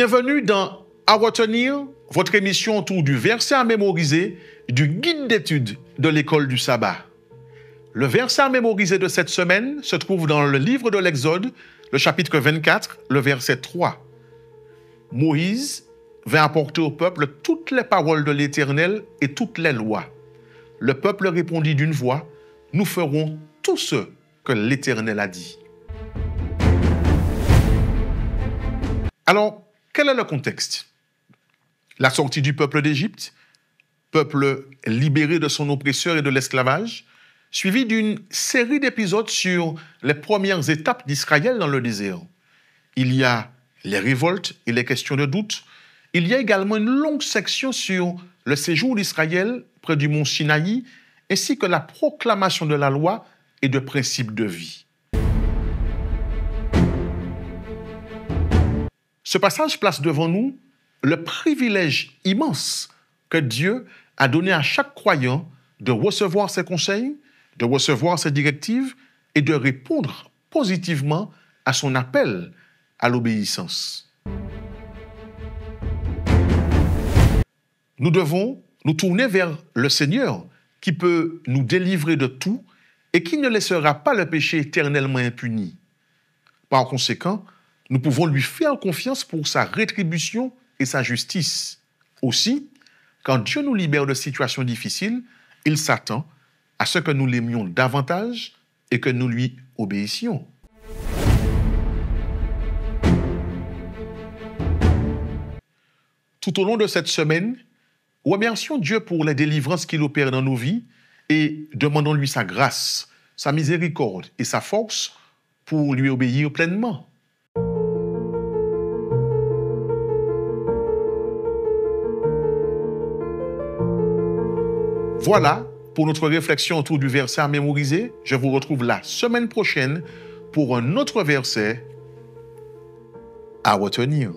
Bienvenue dans À retenir, votre émission autour du verset à mémoriser du guide d'études de l'école du sabbat. Le verset à mémoriser de cette semaine se trouve dans le livre de l'Exode, le chapitre 24, le verset 3. Moïse vint apporter au peuple toutes les paroles de l'Éternel et toutes les lois. Le peuple répondit d'une voix, « Nous ferons tout ce que l'Éternel a dit. » Alors, quel est le contexte? La sortie du peuple d'Égypte, peuple libéré de son oppresseur et de l'esclavage, suivi d'une série d'épisodes sur les premières étapes d'Israël dans le désert. Il y a les révoltes et les questions de doute. Il y a également une longue section sur le séjour d'Israël près du mont Sinaï, ainsi que la proclamation de la loi et de principes de vie. Ce passage place devant nous le privilège immense que Dieu a donné à chaque croyant de recevoir ses conseils, de recevoir ses directives et de répondre positivement à son appel à l'obéissance. Nous devons nous tourner vers le Seigneur qui peut nous délivrer de tout et qui ne laissera pas le péché éternellement impuni. Par conséquent, nous pouvons lui faire confiance pour sa rétribution et sa justice. Aussi, quand Dieu nous libère de situations difficiles, il s'attend à ce que nous l'aimions davantage et que nous lui obéissions. Tout au long de cette semaine, remercions Dieu pour les délivrances qu'il opère dans nos vies et demandons-lui sa grâce, sa miséricorde et sa force pour lui obéir pleinement. Voilà pour notre réflexion autour du verset à mémoriser. Je vous retrouve la semaine prochaine pour un autre verset à retenir.